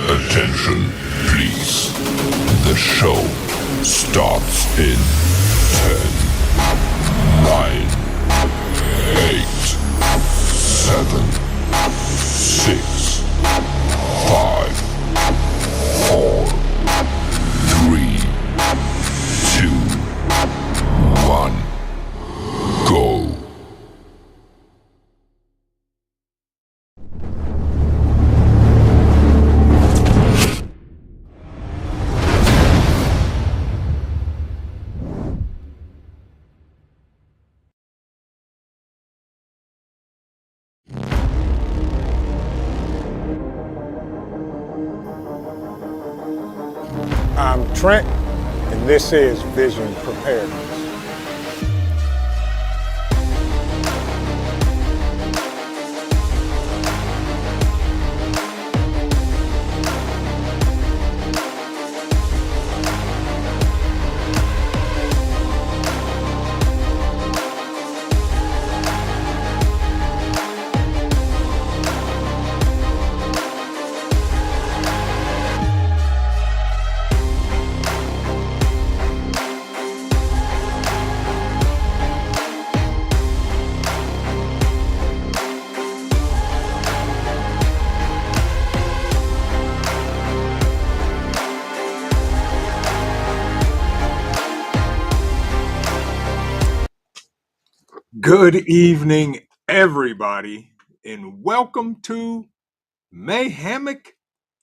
Attention, please. The show starts in 10, 9, 8, 7, 6, 5, 4, 3, 2, 1, go. I'm Trent, and this is Vision Preparedness. Good evening, everybody, and welcome to Mayhemic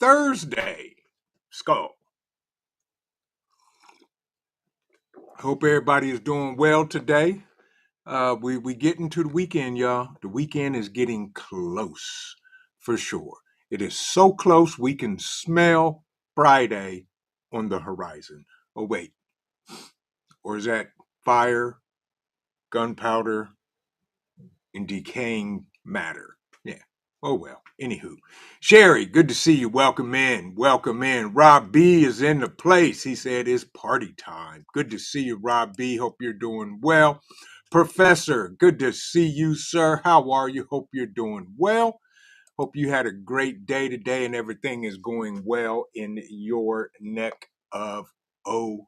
Thursday. Skull. Hope everybody is doing well today. We getting to the weekend, y'all. The weekend is getting close, for sure. It is so close we can smell Friday on the horizon. Oh wait, or is that fire, gunpowder, and decaying matter? Yeah. Oh well. Anywho, Sherry, good to see you. Welcome in. Welcome in. Rob B is in the place. He said it's party time. Good to see you, Rob B. Hope you're doing well. Professor, good to see you, sir. How are you? Hope you're doing well. Hope you had a great day today and everything is going well in your neck of OHIO.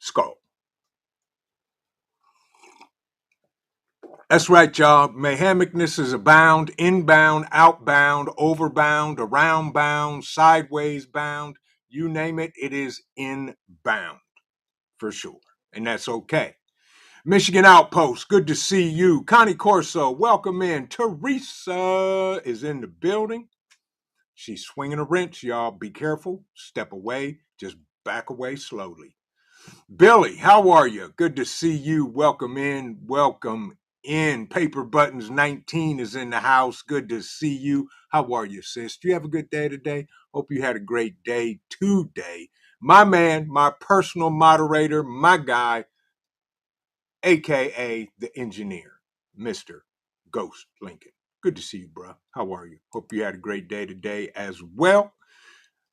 Skull. That's right, y'all. Mayhemicness is abound, inbound, outbound, overbound, around bound, sideways bound. You name it, it is inbound for sure. And that's okay. Michigan Outpost, good to see you. Connie Corso, welcome in. Teresa is in the building. She's swinging a wrench, y'all. Be careful. Step away. Just back away slowly. Billy, how are you? Good to see you. Welcome in. Welcome in. Paper Buttons 19 is in the house. Good to see you. How are you, sis? Do you have a good day today? Hope you had a great day today. My man, my personal moderator, my guy, a.k.a. the engineer, Mr. Ghost Lincoln. Good to see you, bro. How are you? Hope you had a great day today as well.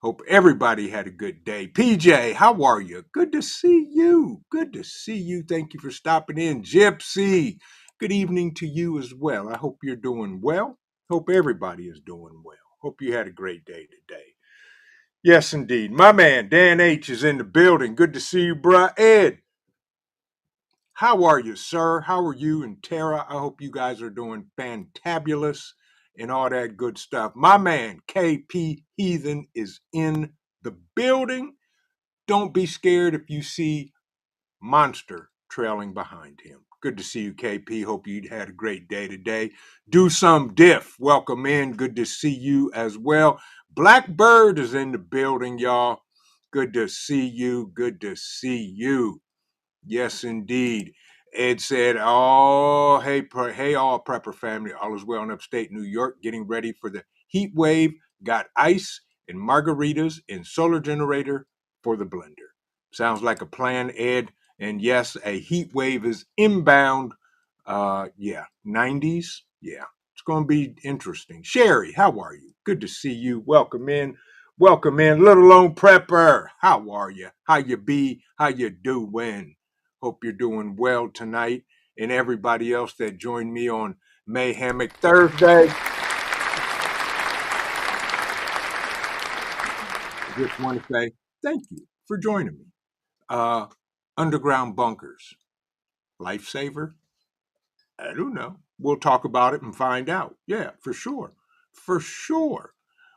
Hope everybody had a good day. PJ, how are you? Good to see you. Good to see you. Thank you for stopping in. Gypsy, good evening to you as well. I hope you're doing well. Hope everybody is doing well. Hope you had a great day today. Yes, indeed. My man, Dan H. is in the building. Good to see you, bruh. Ed, how are you, sir? How are you and Tara? I hope you guys are doing fantabulous and all that good stuff. My man, KP Heathen, is in the building. Don't be scared if you see Monster trailing behind him. Good to see you, KP. Hope you had a great day today. Do some diff. Welcome in. Good to see you as well. Blackbird is in the building, y'all. Good to see you. Good to see you. Yes, indeed. Ed said, oh, hey, all prepper family. All is well in upstate New York, getting ready for the heat wave. Got ice and margaritas and solar generator for the blender. Sounds like a plan, Ed. And yes, a heat wave is inbound. 90s. Yeah, it's going to be interesting. Sherry, how are you? Good to see you. Welcome in. Welcome in. Little Lone Prepper, how are you? How you be? How you doing? Hope you're doing well tonight. And everybody else that joined me on Mayhemic Thursday. just want to say thank you for joining me. Uh, Underground bunkers, lifesaver? I don't know. We'll talk about it and find out. Yeah, for sure. For sure.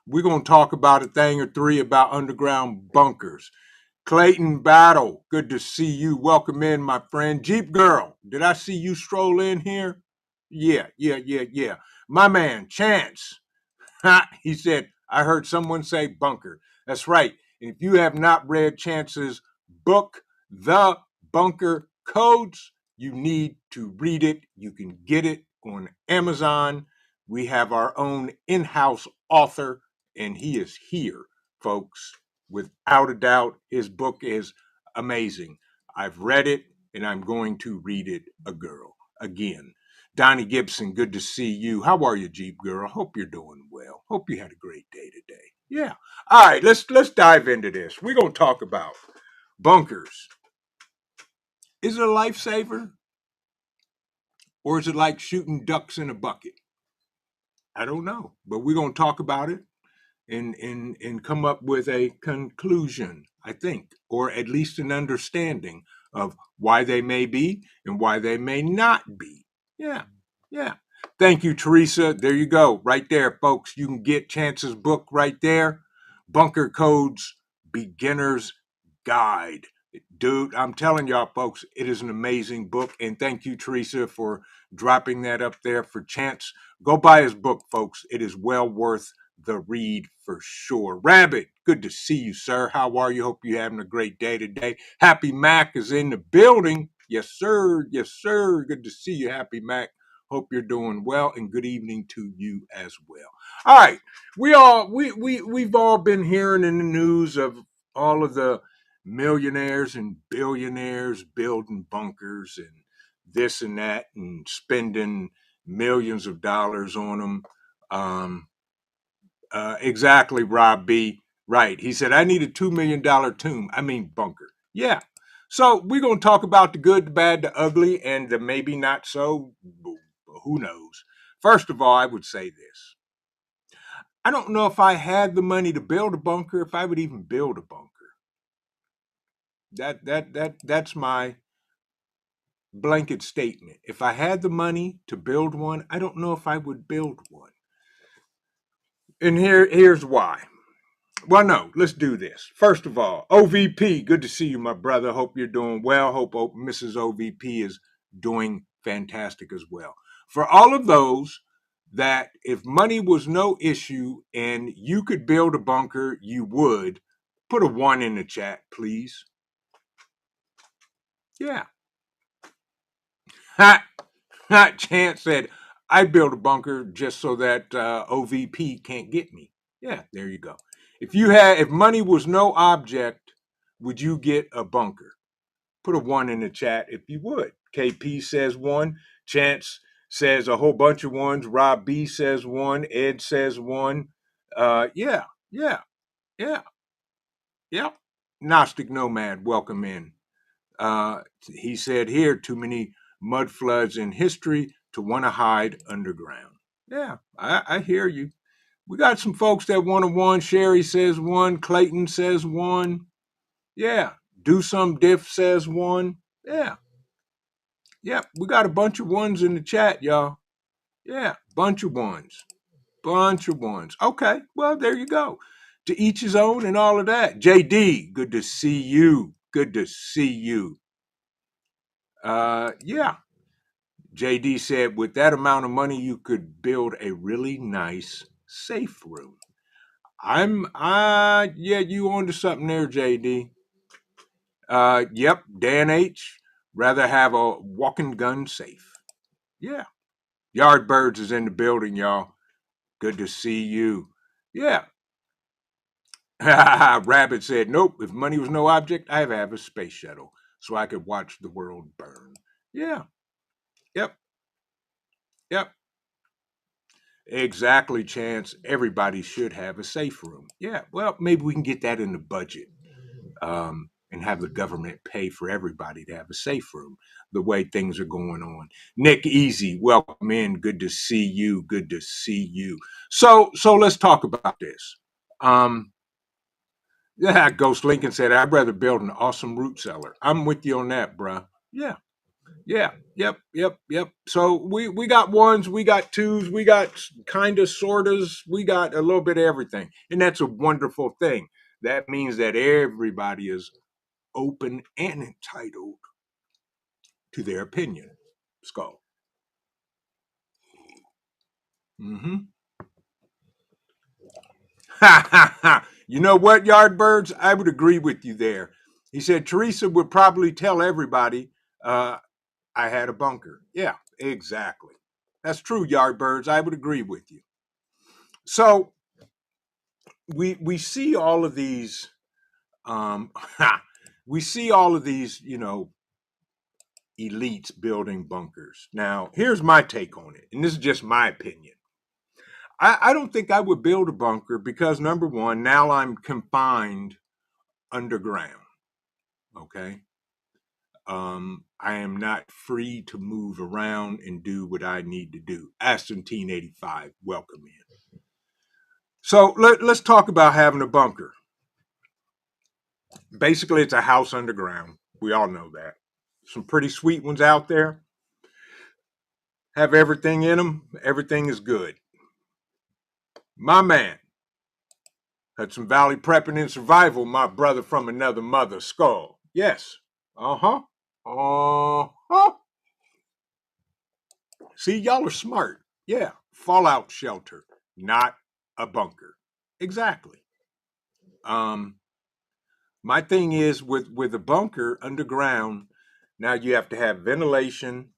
We're going to talk about a thing or three about underground bunkers. Clayton Battle, good to see you. Welcome in, my friend. Jeep Girl, did I see you stroll in here? Yeah. My man, Chance. He said, I heard someone say bunker. That's right. And if you have not read Chance's book, The Bunker Codes, you need to read it. You can get it on Amazon. We have our own in house author, and he is here, folks. Without a doubt, his book is amazing. I've read it, and I'm going to read it again. Donnie Gibson, good to see you. How are you, Jeep Girl? Hope you're doing well. Hope you had a great day today. Yeah. All right, let's dive into this. We're gonna talk about bunkers. Is it a lifesaver? Or is it like shooting ducks in a bucket? I don't know. But we're gonna talk about it and come up with a conclusion, I think, or at least an understanding of why they may be and why they may not be. Yeah. Thank you, Teresa. There you go. Right there, folks. You can get Chance's book right there. Bunker Codes Beginner's Guide. Dude, I'm telling y'all, folks, it is an amazing book. And thank you, Teresa, for dropping that up there for Chance. Go buy his book, folks. It is well worth the read for sure. Rabbit, good to see you, sir. How are you? Hope you're having a great day today. Happy Mac is in the building. Yes, sir. Yes, sir. Good to see you, Happy Mac. Hope you're doing well, and good evening to you as well. All right, we've all been hearing in the news of all of the millionaires and billionaires building bunkers and this and that and spending millions of dollars on them. Exactly, Rob B. Right. He said, I need a $2 million tomb. I mean, bunker. Yeah. So we're going to talk about the good, the bad, the ugly, and the maybe not so. Who knows? First of all, I would say this. I don't know if I had the money to build a bunker, if I would even build a bunker. That's my blanket statement. If I had the money to build one, I don't know if I would build one. And here's why. Well, no, let's do this. First of all, OVP, good to see you, my brother. Hope you're doing well. Hope Mrs. OVP is doing fantastic as well. For all of those that if money was no issue and you could build a bunker, you would, put a 1 in the chat, please. Yeah. Chance said, I build a bunker just so that OVP can't get me. Yeah, there you go. If money was no object, would you get a bunker? Put a 1 in the chat if you would. KP says 1. Chance says a whole bunch of 1s. Rob B says 1. Ed says 1. Yeah. Gnostic Nomad, welcome in. He said here, too many mud floods in history to want to hide underground. Yeah, I hear you. We got some folks that want a 1. Sherry says 1. Clayton says 1. Yeah. Do Some Diff says 1. Yeah. Yep. We got a bunch of 1s in the chat, y'all. Yeah. Bunch of 1s. Okay. Well, there you go. To each his own and all of that. JD, good to see you. Yeah. JD said, with that amount of money, you could build a really nice safe room. Yeah, you onto something there, JD. Yep, Dan H. Rather have a walking gun safe. Yeah. Yardbirds is in the building, y'all. Good to see you. Yeah. Rabbit said, nope, if money was no object, I'd have a space shuttle so I could watch the world burn. Yeah. Yep. Exactly, Chance. Everybody should have a safe room. Yeah, well, maybe we can get that in the budget and have the government pay for everybody to have a safe room the way things are going on. Nick Easy, welcome in. Good to see you. So let's talk about this. Yeah, Ghost Lincoln said, I'd rather build an awesome root cellar. I'm with you on that, bruh. Yeah. Yeah. Yep. So we got ones, we got twos, we got kind of sortas, we got a little bit of everything. And that's a wonderful thing. That means that everybody is open and entitled to their opinion. Skull. Mm-hmm. Ha ha ha. You know what, Yardbirds? I would agree with you there. He said Teresa would probably tell everybody I had a bunker. Yeah, exactly. That's true, Yardbirds. I would agree with you. So we see all of these we see all of these, elites building bunkers. Now, here's my take on it, and this is just my opinion. I don't think I would build a bunker because number one, now I'm confined underground. Okay. I am not free to move around and do what I need to do. Aston 85, welcome in. So let's talk about having a bunker. Basically, it's a house underground. We all know that. Some pretty sweet ones out there. Have everything in them. Everything is good. My man, Hudson Valley Prepping and Survival, my brother from another mother, Skull. Yes. Uh-huh. Uh-huh. See, y'all are smart. Yeah. Fallout shelter, not a bunker. Exactly. Um, my thing is with a bunker underground, now you have to have ventilation,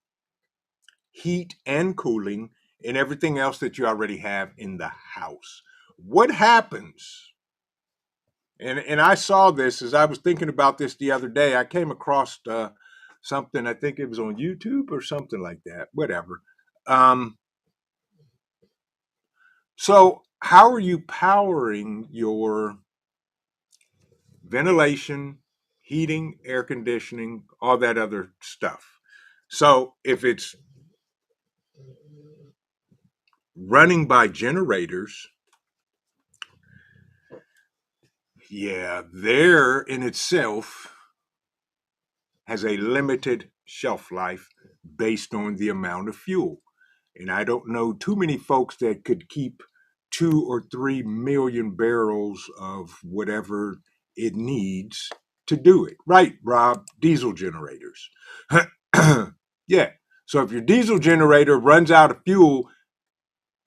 heat and cooling, and everything else that you already have in the house. What happens? And I saw this as I was thinking about this the other day. I came across something. I think it was on YouTube or something like that. Whatever. Um, so how are you powering your ventilation, heating, air conditioning, all that other stuff? So if it's running by generators, yeah, there in itself has a limited shelf life based on the amount of fuel. And I don't know too many folks that could keep 2 or 3 million barrels of whatever it needs to do it. Right, Rob? Diesel generators. Yeah. So if your diesel generator runs out of fuel,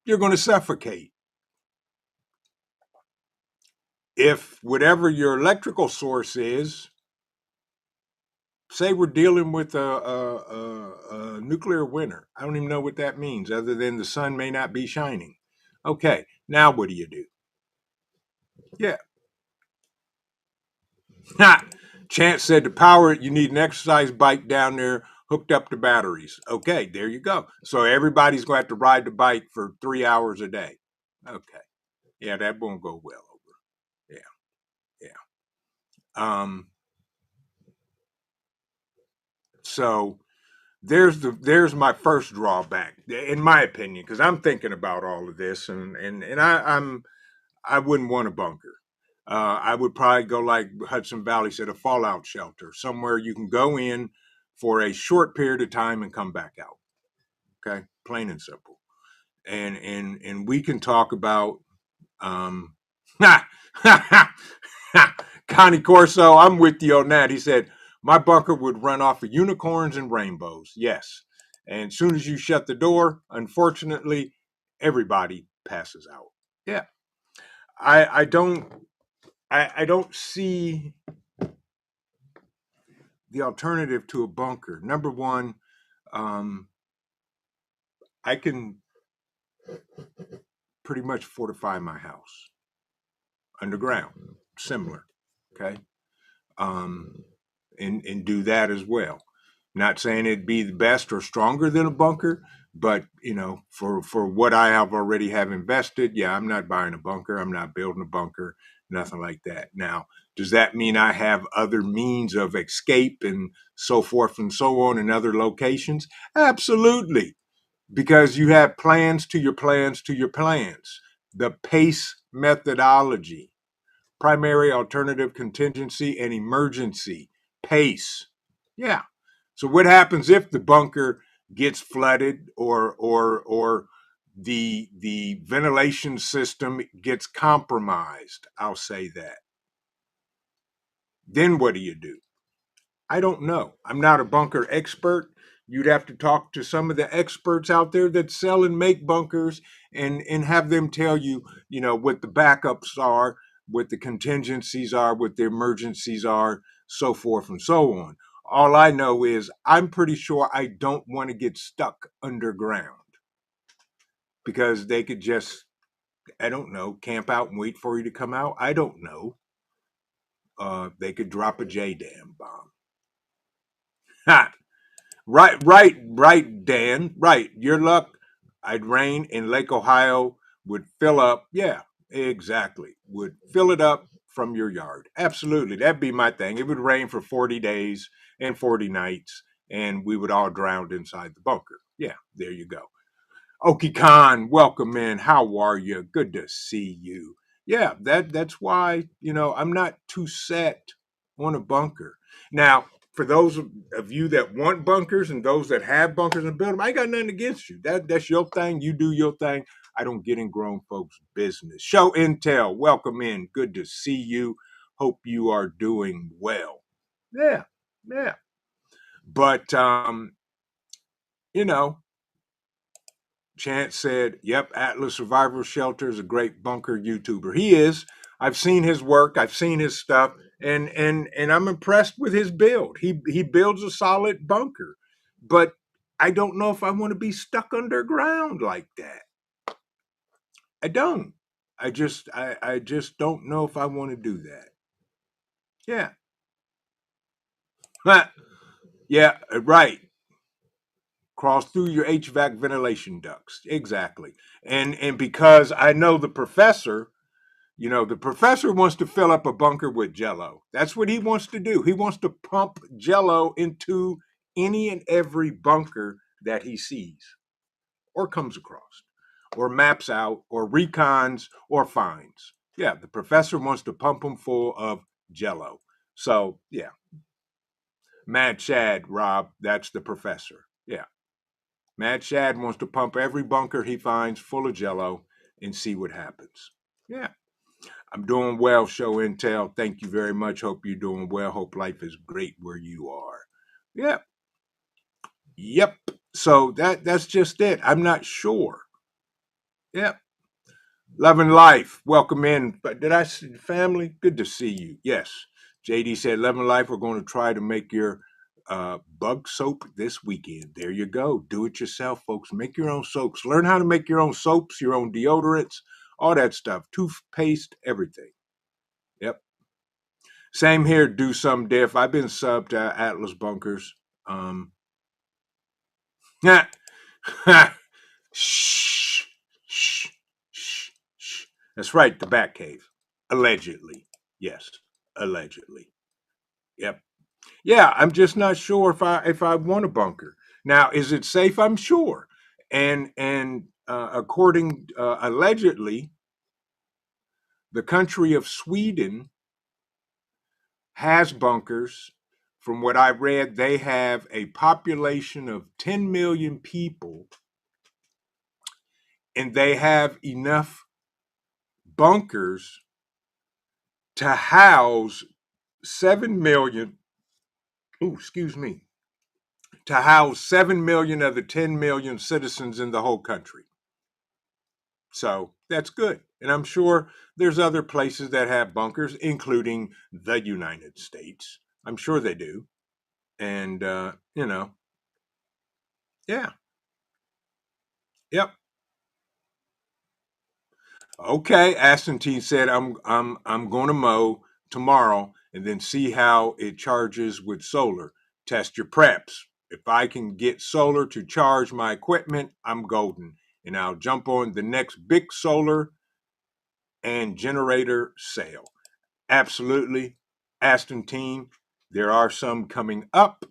you're going to suffocate. If whatever your electrical source is, say we're dealing with a nuclear winter. I don't even know what that means, other than the sun may not be shining. Okay, now what do you do? Yeah. Chance said to power it, you need an exercise bike down there hooked up to batteries. Okay, there you go. So everybody's going to have to ride the bike for 3 hours a day. Okay. Yeah, that won't go well over. Yeah. Um, so there's my first drawback, in my opinion, because I'm thinking about all of this, and I wouldn't want a bunker. I would probably go like Hudson Valley said, a fallout shelter, somewhere you can go in for a short period of time and come back out. Okay, plain and simple. And we can talk about um, Connie Corso. I'm with you on that. He said my bunker would run off of unicorns and rainbows. Yes, and as soon as you shut the door, unfortunately, everybody passes out. Yeah, I don't I don't see the alternative to a bunker. Number one, um, I can pretty much fortify my house underground, similar. Okay, um, and do that as well. Not saying it'd be the best or stronger than a bunker, but for what I have already have invested, yeah, I'm not buying a bunker. I'm not building a bunker. Nothing like that. Now, does that mean I have other means of escape and so forth and so on in other locations? Absolutely, because you have plans to your plans to your plans. The PACE methodology. primary, alternative, contingency, and emergency. PACE. Yeah. So what happens if the bunker gets flooded or the ventilation system gets compromised? I'll say that. Then what do you do? I don't know. I'm not a bunker expert. You'd have to talk to some of the experts out there that sell and make bunkers and have them tell you, what the backups are, what the contingencies are, what the emergencies are, so forth and so on. All I know is I'm pretty sure I don't want to get stuck underground because they could just, I don't know, camp out and wait for you to come out. I don't know. They could drop a JDAM bomb. Ha! Right, Dan. Right. Your luck. I'd rain in Lake Ohio would fill up. Yeah, exactly. Would fill it up from your yard. Absolutely. That'd be my thing. It would rain for 40 days and 40 nights, and we would all drown inside the bunker. Yeah, there you go. Oki Khan, welcome in. How are you? Good to see you. Yeah, that's why, I'm not too set on a bunker. Now, for those of you that want bunkers and those that have bunkers and build them, I got nothing against you. That's your thing. You do your thing. I don't get in grown folks' business. Show Intel, welcome in. Good to see you. Hope you are doing well. Yeah, yeah. But you know, Chance said, "Yep, Atlas Survival Shelter is a great bunker YouTuber. He is. I've seen his work. I've seen his stuff, and I'm impressed with his build. He builds a solid bunker, but I don't know if I want to be stuck underground like that. I don't. I just don't know if I want to do that. Yeah, yeah, right. Cross through your HVAC ventilation ducts. Exactly. And because I know the professor. The professor wants to fill up a bunker with jello. That's what he wants to do. He wants to pump jello into any and every bunker that he sees or comes across or maps out or recons or finds. Yeah, the professor wants to pump them full of jello. So, yeah, Mad Shad, Rob, that's the professor. Yeah. Mad Shad wants to pump every bunker he finds full of jello and see what happens. Yeah. I'm doing well, Show Intel. Thank you very much. Hope you're doing well. Hope life is great where you are. Yep. Yep. So that's just it. I'm not sure. Yep. Love and life. Welcome in. But did I see family? Good to see you. Yes. JD said, Love and life, we're going to try to make your bug soap this weekend. There you go. Do it yourself, folks. Make your own soaps. Learn how to make your own soaps, your own deodorants, all that stuff. Toothpaste, everything. Yep. Same here, do some diff. I've been subbed to Atlas Bunkers. Yeah. Shh, shh, shh, shh. That's right, the Batcave. Allegedly. Yes, allegedly. Yep. Yeah, I'm just not sure if I want a bunker. Now, is it safe? I'm sure. And according allegedly, the country of Sweden has bunkers. From what I read, they have a population of 10 million people, and they have enough bunkers to house 7 million, to house 7 million of the 10 million citizens in the whole country. So that's good. And I'm sure there's other places that have bunkers, including the United States. I'm sure they do. And, yeah. Yep. Okay, Aston T said I'm going to mow tomorrow and then see how it charges with solar. Test your preps. If I can get solar to charge my equipment, I'm golden. And I'll jump on the next big solar and generator sale. Absolutely. Aston team, there are some coming up,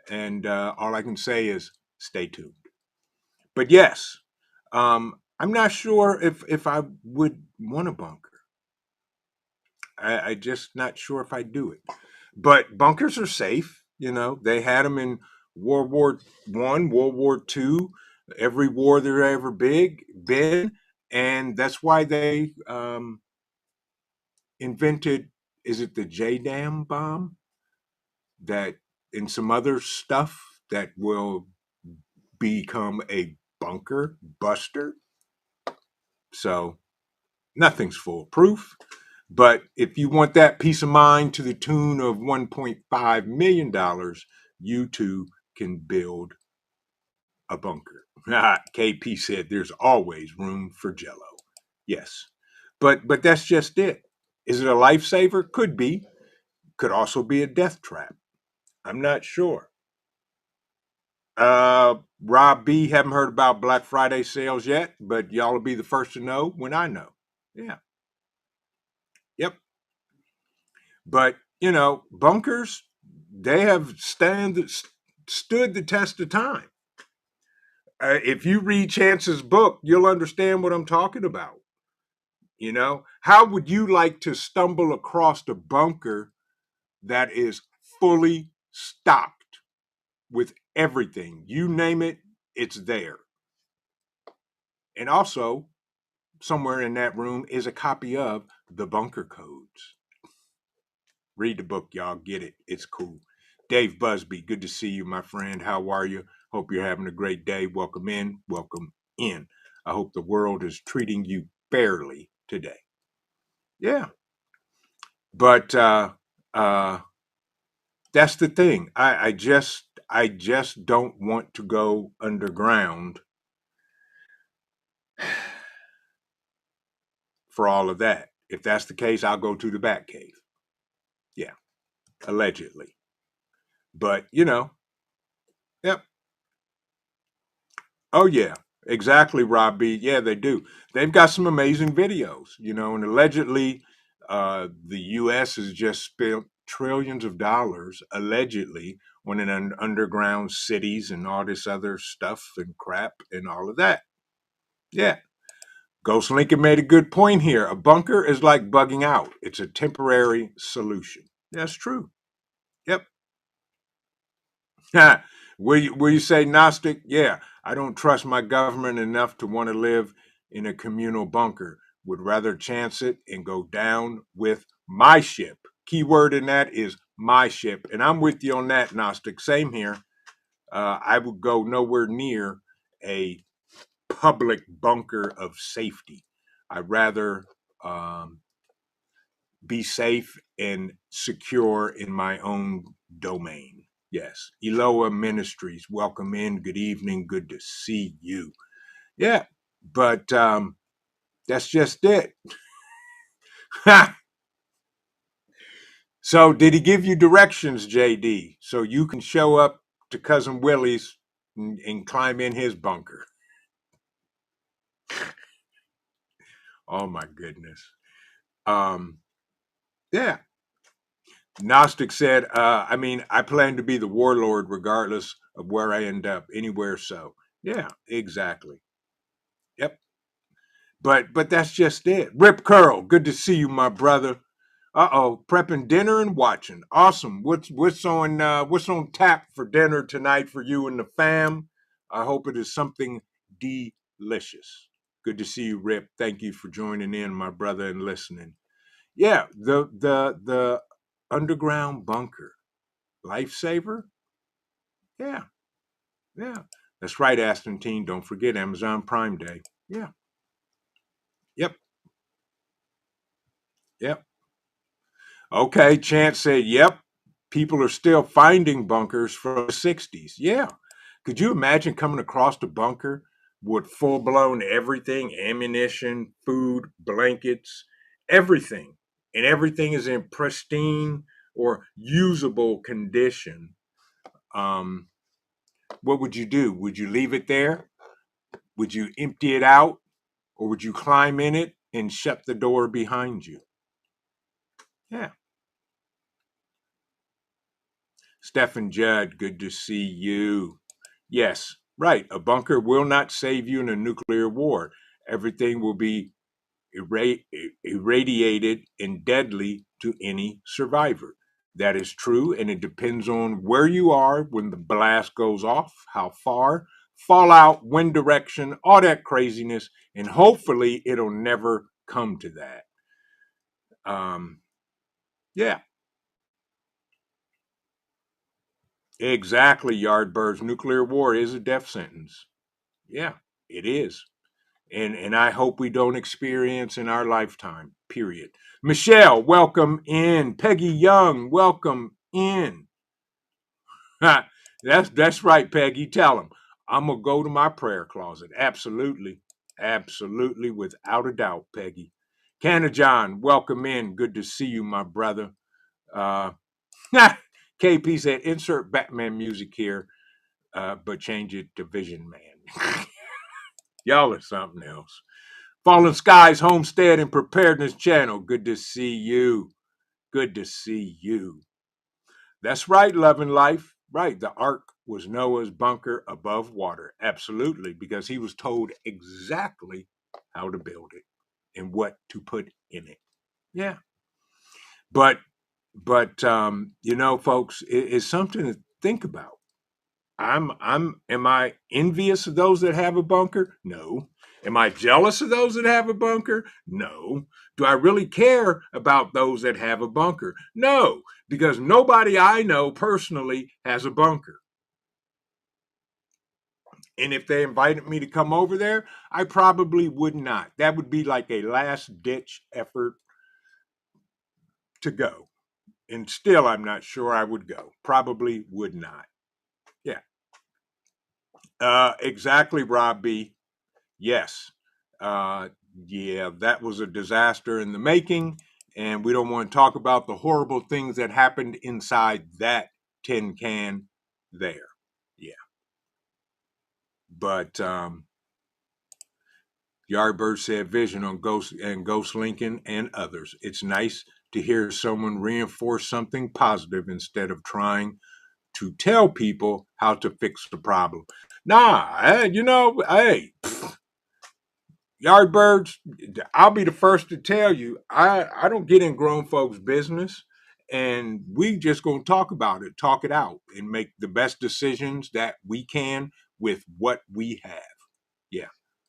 and all I can say is stay tuned. But yes, I'm not sure if I would want a bunker. I just not sure if I do it. But bunkers are safe. You know, they had them in World War One, World War Two, every war there ever been, and that's why they invented. Is it the JDAM bomb that and some other stuff that will become a bunker buster? So nothing's foolproof. But if you want that peace of mind to the tune of $1.5 million, you too can build a bunker. KP said there's always room for Jello. Yes. But that's just it. Is it a lifesaver? Could be. Could also be a death trap. I'm not sure. Rob B, haven't heard about Black Friday sales yet, but y'all will be the first to know when I know. Yeah. Yep. But you know, bunkers, they have stood the test of time. If you read Chance's book, you'll understand what I'm talking about. You know, how would you like to stumble across a bunker that is fully stocked with everything? You name it, it's there. And also, somewhere in that room is a copy of the bunker codes. Read the book, y'all. Get it. It's cool. Dave Busby, good to see you, my friend. How are you? Hope you're having a great day. Welcome in. Welcome in. I hope the world is treating you fairly today. Yeah. But that's the thing. I just don't want to go underground for all of that. If that's the case, I'll go to the Bat Cave. Yeah, allegedly. But you know, yep. Oh yeah, exactly, Rob B. Yeah, they do. They've got some amazing videos, you know, and allegedly, the U.S. has just spent trillions of dollars allegedly on an underground cities and all this other stuff and crap and all of that. Yeah, Ghost Lincoln made a good point here. A bunker is like bugging out; it's a temporary solution. That's true. Yep. Will you say Gnostic? Yeah, I don't trust my government enough to want to live in a communal bunker. Would rather chance it and go down with my ship. Keyword in that is my ship. And I'm with you on that, Gnostic. Same here. I would go nowhere near a public bunker of safety. I'd rather be safe and secure in my own domain. Yes. Eloa Ministries, welcome in. Good evening. Good to see you. Yeah. But that's just it. So, did he give you directions, JD, so you can show up to Cousin Willie's and climb in his bunker? Oh, my goodness. Yeah. Gnostic said, I mean, I plan to be the warlord regardless of where I end up, anywhere so. Yeah, exactly. Yep. But that's just it. Rip Curl, good to see you, my brother. Uh-oh, prepping dinner and watching. Awesome. What's on tap for dinner tonight for you and the fam? I hope it is something delicious. Good to see you, Rip. Thank you for joining in, my brother, and listening. Yeah, the underground bunker. Lifesaver? Yeah, yeah. That's right, Aston Teen. Don't forget Amazon Prime Day. Yeah. Yep. Yep. Okay, Chance said, yep, people are still finding bunkers from the 60s. Yeah. Could you imagine coming across a bunker with full blown everything, ammunition, food, blankets, everything, and everything is in pristine or usable condition? Um, what would you do? Would you leave it there? Would you empty it out? Or would you climb in it and shut the door behind you? Yeah. Stephen Judd, good to see you. Yes, right. A bunker will not save you in a nuclear war. Everything will be irradiated and deadly to any survivor. That is true, and it depends on where you are when the blast goes off, how far, fallout, wind direction, all that craziness, and hopefully it'll never come to that. Yeah, exactly. Yardbirds. Nuclear war is a death sentence. Yeah, it is. And I hope we don't experience in our lifetime, period. Michelle, welcome in. Peggy Young, welcome in. That's right, Peggy. Tell them I'm gonna go to my prayer closet. Absolutely, absolutely, without a doubt, Peggy. Canna John, welcome in. Good to see you, my brother. Uh, KP said, insert Batman music here, but change it to Vision Man. Y'all are something else. Fallen Skies Homestead and Preparedness Channel. Good to see you. Good to see you. That's right, Love and Life. Right. The ark was Noah's bunker above water. Absolutely. Because he was told exactly how to build it and what to put in it. Yeah. But folks, it's something to think about. Am I envious of those that have a bunker? No. Am I jealous of those that have a bunker? No. Do I really care about those that have a bunker? No, because nobody I know personally has a bunker. And if they invited me to come over there, I probably would not. That would be like a last ditch effort to go. And still, I'm not sure I would go. Probably would not. Yeah. Exactly, Rob B. Yes. Yeah, that was a disaster in the making. And we don't want to talk about the horrible things that happened inside that tin can there. Yeah. But Yardbird said vision on Ghost Lincoln and others. It's nice to hear someone reinforce something positive instead of trying to tell people how to fix the problem. Nah, hey, Yardbirds, I'll be the first to tell you, I don't get in grown folks' business, and we just gonna talk about it, talk it out, and make the best decisions that we can with what we have. Yeah,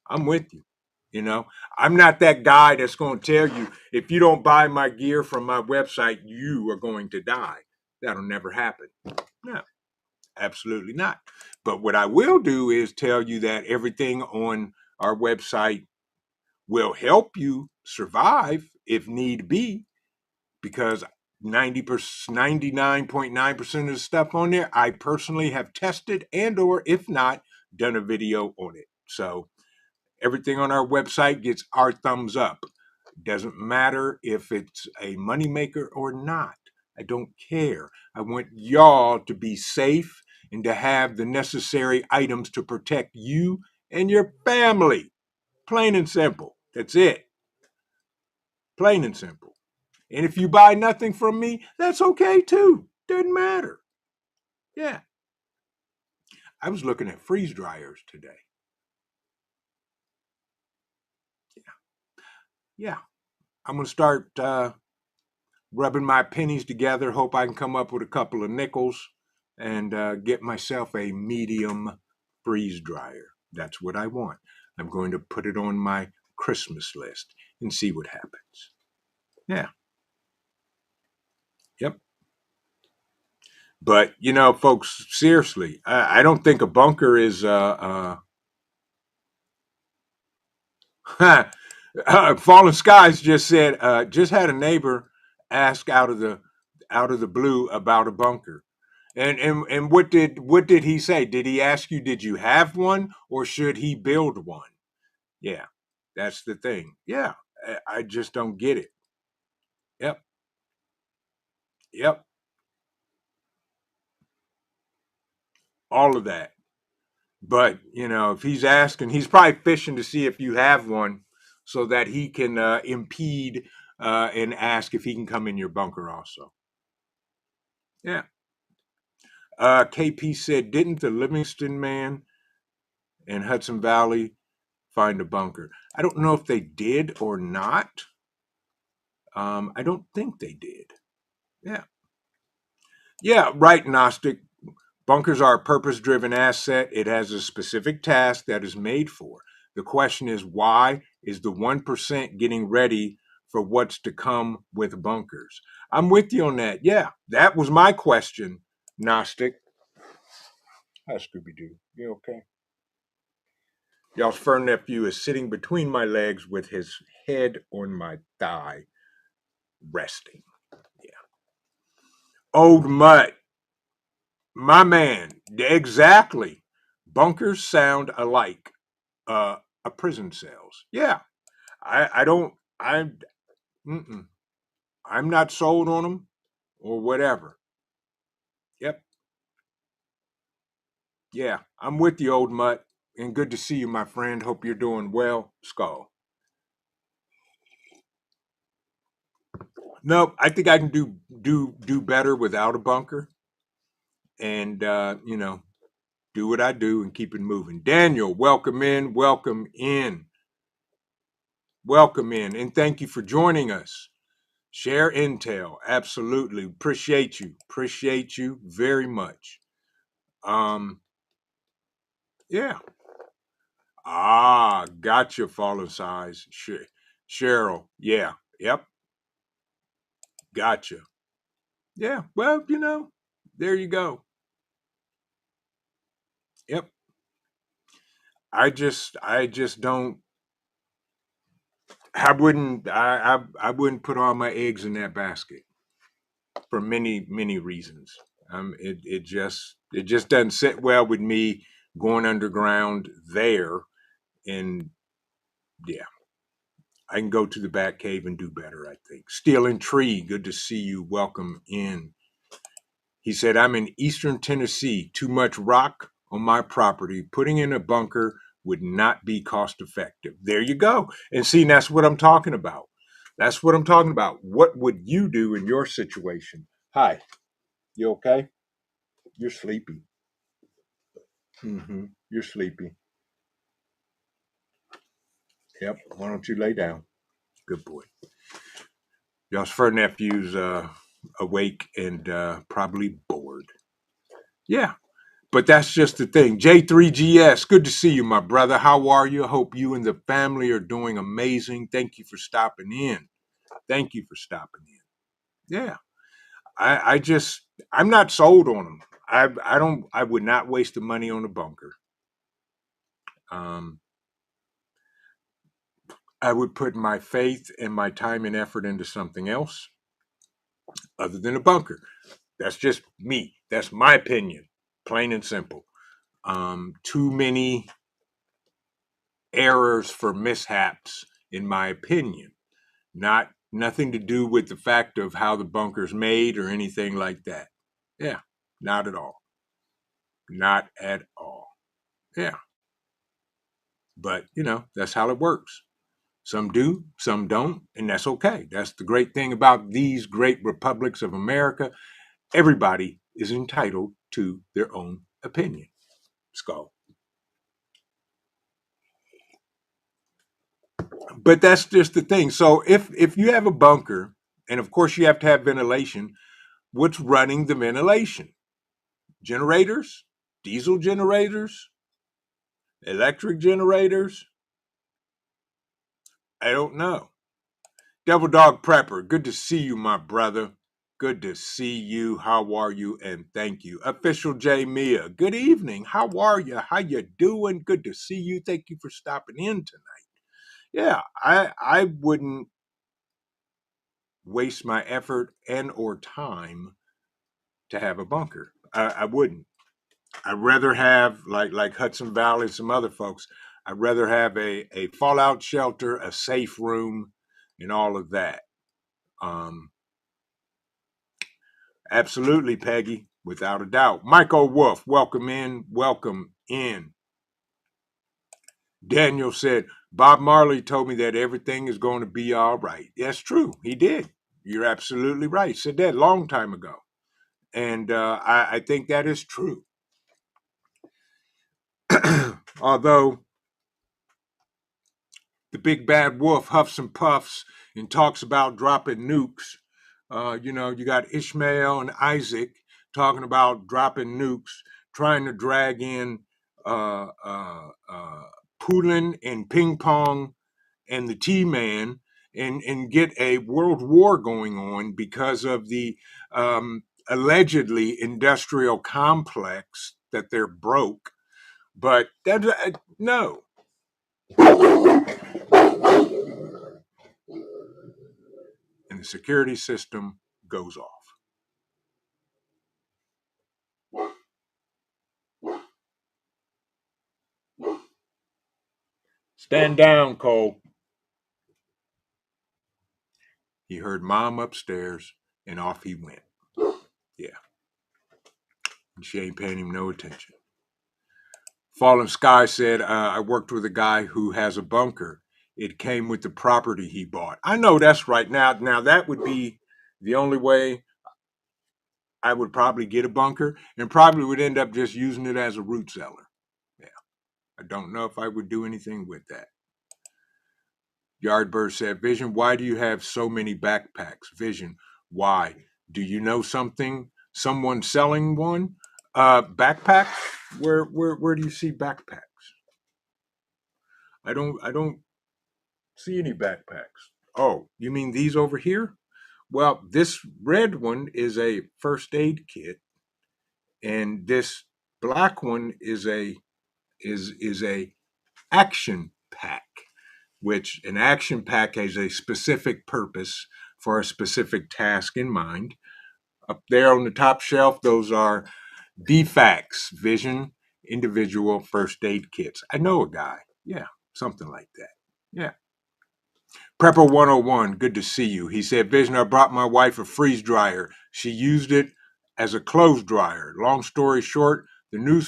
I'm with you. You know, I'm not that guy that's gonna tell you if you don't buy my gear from my website, you are going to die. That'll never happen. No, absolutely not. But what I will do is tell you that everything on our website will help you survive if need be, because 99.9% of the stuff on there I personally have tested, and or if not, done a video on it. So everything on our website gets our thumbs up. Doesn't matter if it's a moneymaker or not. I don't care. I want y'all to be safe and to have the necessary items to protect you and your family. Plain and simple. That's it. Plain and simple. And if you buy nothing from me, that's okay too. Doesn't matter. Yeah. I was looking at freeze dryers today. Yeah. I'm going to start rubbing my pennies together. Hope I can come up with a couple of nickels and get myself a medium freeze dryer. That's what I want. I'm going to put it on my Christmas list and see what happens. Yeah. Yep. But folks, seriously, I don't think a bunker is Fallen Skies just said just had a neighbor ask out of the blue about a bunker. And what did he say? Did he ask you, did you have one, or should he build one? Yeah, that's the thing. Yeah, I just don't get it. Yep. Yep. All of that. But if he's asking, he's probably fishing to see if you have one, so that he can impede and ask if he can come in your bunker also. Yeah. KP said, didn't the Livingston man in Hudson Valley find a bunker. I don't know if they did or not. I don't think they did. Yeah. Yeah, right, Gnostic. Bunkers are a purpose-driven asset. It has a specific task that is made for. The question is, why is the 1% getting ready for what's to come with bunkers? I'm with you on that. Yeah, that was my question, Gnostic. Hi, Scooby-Doo. You okay? Y'all's fur nephew is sitting between my legs with his head on my thigh, resting. Yeah. Old Mutt, my man. Exactly. Bunkers sound alike. A prison cells. Yeah. I don't. Mm-mm. I'm not sold on them or whatever. Yep. Yeah. I'm with you, Old Mutt. And good to see you, my friend. Hope you're doing well. Skull. Nope. I think I can do better without a bunker. And do what I do and keep it moving. Daniel, welcome in, welcome in, welcome in, and thank you for joining us. Share intel, absolutely. Appreciate you very much. Yeah. Gotcha, fallen size. Cheryl, yeah, yep, gotcha. Yeah, well, there you go. Yep. I just don't. I wouldn't put all my eggs in that basket for many reasons. It just doesn't sit well with me going underground there. And yeah, I can go to the back cave and do better. I think. Stealing Tree, good to see you. Welcome in. He said, "I'm in Eastern Tennessee. Too much rock on my property. Putting in a bunker would not be cost effective." There you go. And see, that's what I'm talking about. That's what I'm talking about. What would you do in your situation? Hi, you okay? You're sleepy. You're sleepy. Yep. Why don't you lay down? Good boy. Y'all's fur nephew's awake and probably bored. Yeah. But that's just the thing. J3GS, good to see you, my brother. How are you? I hope you and the family are doing amazing. Thank you for stopping in. Thank you for stopping in. Yeah. I'm not sold on them. I would not waste the money on a bunker. Um, I would put my faith and my time and effort into something else other than a bunker. That's just me. That's my opinion, plain and simple. Too many errors for mishaps, in my opinion. Nothing to do with the fact of how the bunker's made or anything like that. Yeah, not at all. Not at all. Yeah. But, that's how it works. Some do, some don't, and that's okay. That's the great thing about these great republics of America. Everybody is entitled to their own opinion. Skull. But that's just the thing. So if you have a bunker, and of course you have to have ventilation, what's running the ventilation? Generators, diesel generators, electric generators. I don't know. Devil Dog Prepper, good to see you, my brother. Good to see you. How are you? And thank you. Official J Mia, good evening. How are you? How you doing? Good to see you. Thank you for stopping in tonight. Yeah, I wouldn't waste my effort and or time to have a bunker. I wouldn't. I'd rather have like Hudson Valley and some other folks. I'd rather have a fallout shelter, a safe room, and all of that. Um, Absolutely, Peggy, without a doubt. Michael Wolf, welcome in, welcome in. Daniel said, Bob Marley told me that everything is going to be all right. That's true. He did. You're absolutely right. He said that a long time ago. And I think that is true. Although the big bad wolf huffs and puffs and talks about dropping nukes. You got Ishmael and Isaac talking about dropping nukes, trying to drag in Putin and Ping Pong and the T-Man and get a world war going on because of the allegedly industrial complex that they're broke. But no. And the security system goes off. Stand down, Cole. He heard Mom upstairs, and off he went. Yeah. And she ain't paying him no attention. Fallen Sky said, I worked with a guy who has a bunker. It came with the property he bought. I know that's right. Now that would be the only way I would probably get a bunker, and probably would end up just using it as a root cellar. Yeah. I don't know if I would do anything with that. Yardbird said, Vision, why do you have so many backpacks? Vision, why? Do you know something? Someone selling one? Backpacks? Where do you see backpacks? I don't see any backpacks. Oh, you mean these over here? Well, this red one is a first aid kit, and this black one is a action pack, which an action pack has a specific purpose for a specific task in mind. Up there on the top shelf, those are DFACs, Vision Individual First Aid Kits. I know a guy. Yeah, something like that. Yeah. Prepper 101, good to see you. He said, Vision, I brought my wife a freeze dryer. She used it as a clothes dryer. Long story short, the new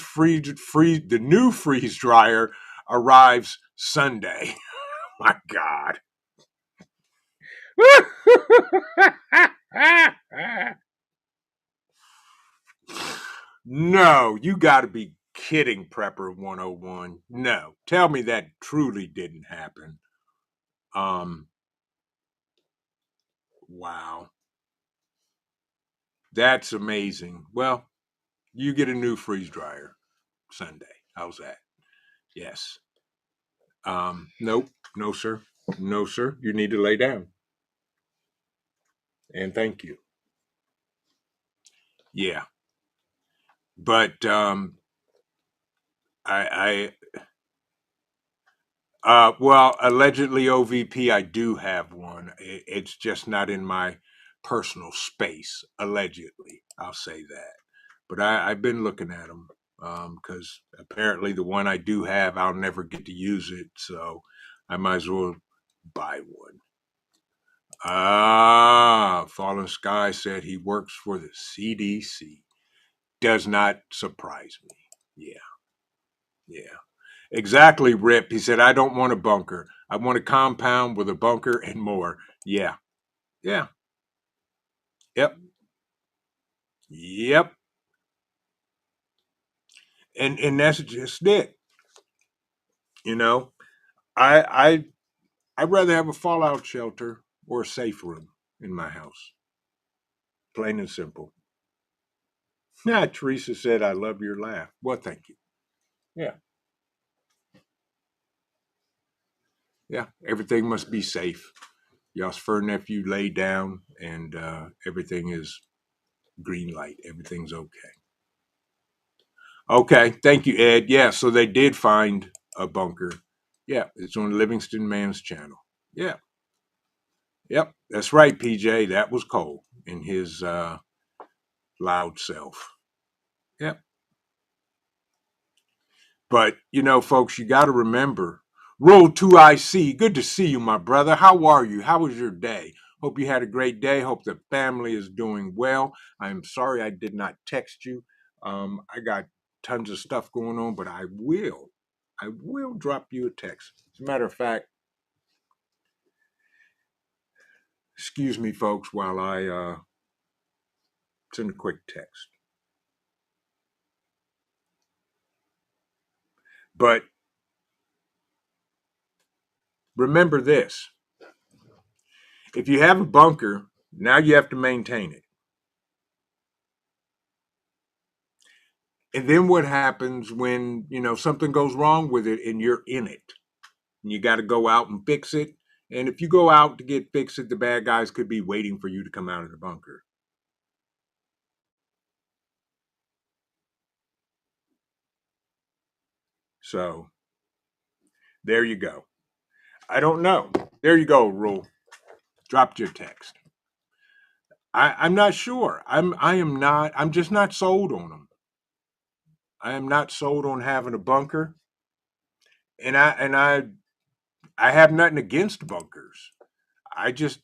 freeze dryer arrives Sunday. My God. No, you got to be kidding, Prepper 101. No, tell me that truly didn't happen. Wow. That's amazing. Well, you get a new freeze dryer Sunday. How's that? Yes. Nope. No, sir. No, sir. You need to lay down. And thank you. Yeah. But I well, allegedly OVP, I do have one. It's just not in my personal space. Allegedly, I'll say that. But I've been looking at them because apparently the one I do have, I'll never get to use it. So I might as well buy one. Fallen Sky said he works for the CDC. Does not surprise me. Yeah. Yeah. Exactly, Rip. He said, I don't want a bunker. I want a compound with a bunker and more. Yeah. Yeah. Yep. Yep. And that's just it. You know, I'd rather have a fallout shelter or a safe room in my house. Plain and simple. Yeah, Teresa said, I love your laugh. Well, thank you. Yeah. Yeah. Everything must be safe. Y'all's fur nephew laid down and everything is green light. Everything's okay. Okay. Thank you, Ed. Yeah. So they did find a bunker. Yeah. It's on Livingston Man's channel. Yeah. Yep. That's right, PJ. That was Cole in his loud self. Yep. But, folks, you got to remember Rule 2IC. Good to see you, my brother. How are you? How was your day? Hope you had a great day. Hope the family is doing well. I'm sorry I did not text you. I got tons of stuff going on, but I will drop you a text. As a matter of fact, excuse me, folks, while I send a quick text. But remember this. If you have a bunker, now you have to maintain it. And then what happens when, something goes wrong with it and you're in it? And you got to go out and fix it. And if you go out to get fixed, the bad guys could be waiting for you to come out of the bunker. So there you go. I don't know. There you go, Rule. Dropped your text. I'm not sure. I'm just not sold on them. I am not sold on having a bunker. And I have nothing against bunkers. I just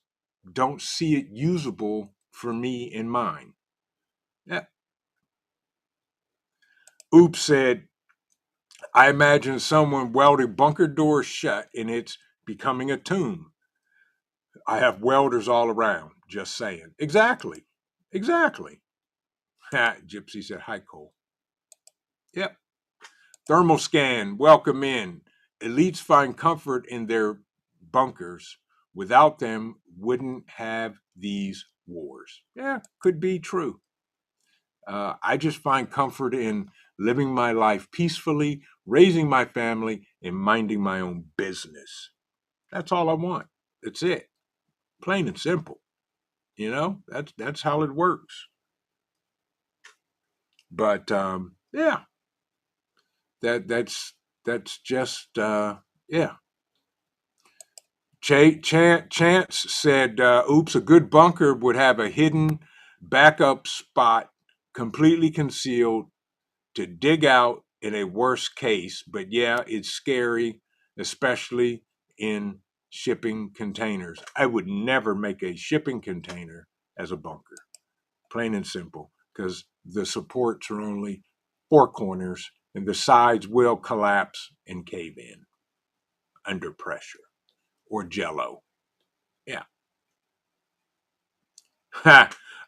don't see it usable for me and mine. Yeah. Oops said, I imagine someone welded bunker doors shut and it's becoming a tomb. I have welders all around, just saying. Exactly. Exactly. Gypsy said, hi, Cole. Yep. Thermal scan, welcome in. Elites find comfort in their bunkers. Without them, wouldn't have these wars. Yeah, could be true. I just find comfort in living my life peacefully, raising my family, and minding my own business. That's all I want. That's it. Plain and simple. That's how it works. But yeah, that's just yeah. Chance said, "Oops, a good bunker would have a hidden backup spot, completely concealed, to dig out in a worst case, but yeah, it's scary, especially in shipping containers. I would never make a shipping container as a bunker, plain and simple, because the supports are only four corners and the sides will collapse and cave in under pressure or jello. Yeah.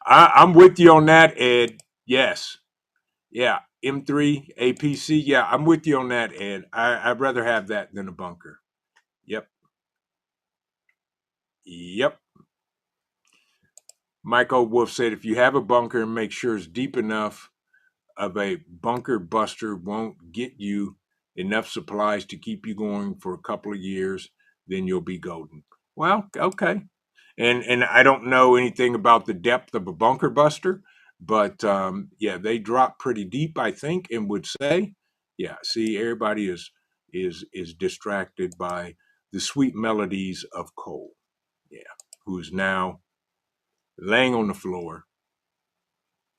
I'm with you on that, Ed. Yes. Yeah, M3 APC. Yeah, I'm with you on that, Ed. I'd rather have that than a bunker. Yep. Yep. Michael Wolf said, if you have a bunker, make sure it's deep enough of a bunker buster won't get you enough supplies to keep you going for a couple of years, then you'll be golden. Well, okay. And I don't know anything about the depth of a bunker buster, but yeah, they drop pretty deep, I think, and would say, yeah. See, everybody is distracted by the sweet melodies of Cole, yeah, who is now laying on the floor,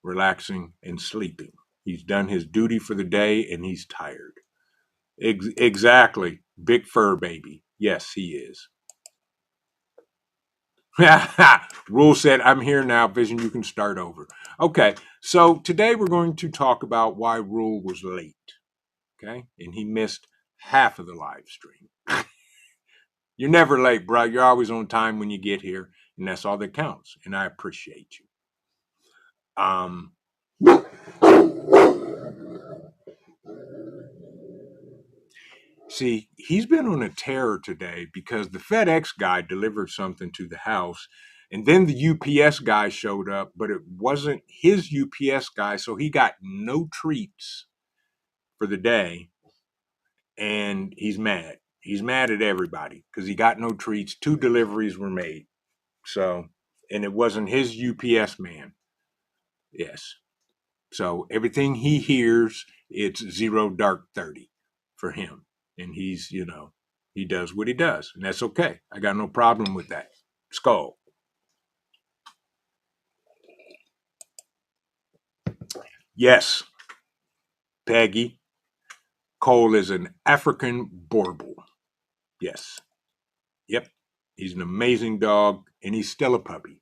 relaxing and sleeping. He's done his duty for the day, and he's tired. Exactly, big fur baby. Yes, he is. Rule said, I'm here now. Vision, you can start over. Okay, so today we're going to talk about why Rule was late. Okay, and he missed half of the live stream. You're never late, bro. You're always on time when you get here, and that's all that counts. And I appreciate you. See, he's been on a tear today because the FedEx guy delivered something to the house, and then the UPS guy showed up, but it wasn't his UPS guy, so he got no treats for the day, and he's mad. He's mad at everybody because he got no treats. 2 deliveries were made, so, and it wasn't his UPS man. Yes, so everything he hears, it's 0 dark 30 for him, and he's he does what he does, and that's okay. I got no problem with that. Skull. Yes, Peggy. Cole is an African Borbal. Yes. Yep. He's an amazing dog, and he's still a puppy.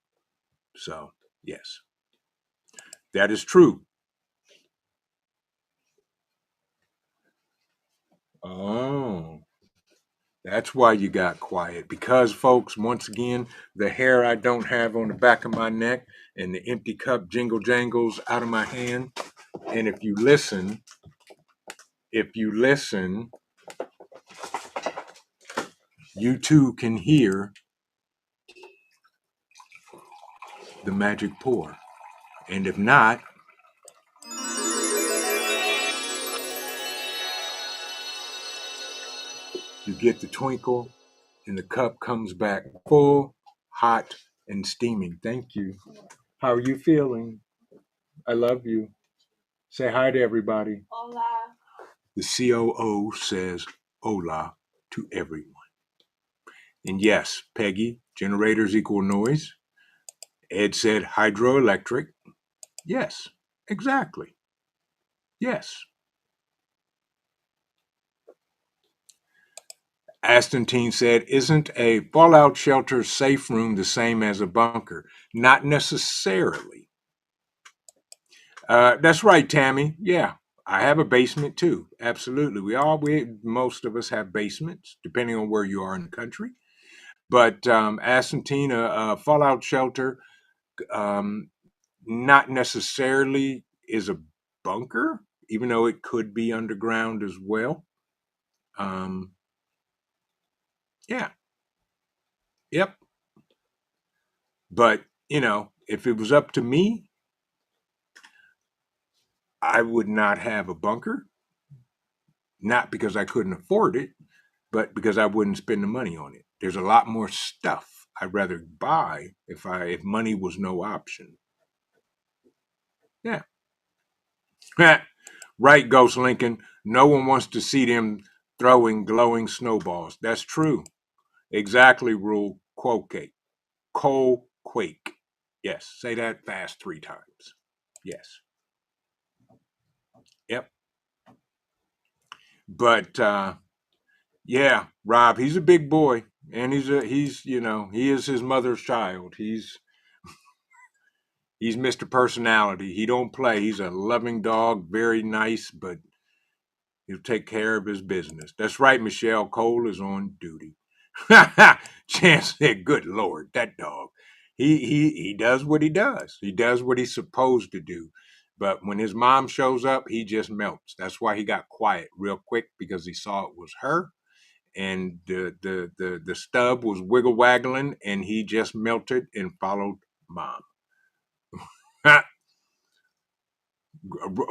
So, yes. That is true. Oh, that's why you got quiet. Because, folks, once again, the hair I don't have on the back of my neck and the empty cup jingle jangles out of my hand. And if you listen, you too can hear the magic pour. And if not, you get the twinkle and the cup comes back full, hot, and steaming. Thank you. How are you feeling? I love you. Say hi to everybody. Hola. The COO says hola to everyone. And yes, Peggy, generators equal noise. Ed said hydroelectric. Yes, exactly. Yes. Aston said, isn't a fallout shelter safe room the same as a bunker? Not necessarily. That's right, Tammy. Yeah, I have a basement too. Absolutely. Most of us have basements, depending on where you are in the country. But Aston, a fallout shelter, um, not necessarily is a bunker, even though it could be underground as well. Um, yeah, yep. But, if it was up to me, I would not have a bunker, not because I couldn't afford it, but because I wouldn't spend the money on it. There's a lot more stuff I'd rather buy if money was no option. Yeah. Right, Ghost Lincoln. No one wants to see them throwing glowing snowballs. That's true. Exactly, Rule Quoke. Coal quake. Yes. Say that fast 3 times. Yes. Yep. But yeah, Rob, he's a big boy. And he is his mother's child. He's Mr. Personality. He don't play. He's a loving dog, very nice, but he'll take care of his business. That's right, Michelle. Cole is on duty. Chance said, "Good Lord, that dog. He does what he does. He does what he's supposed to do. But when his mom shows up, he just melts. That's why he got quiet real quick because he saw it was her, and the stub was wiggle waggling, and he just melted and followed mom."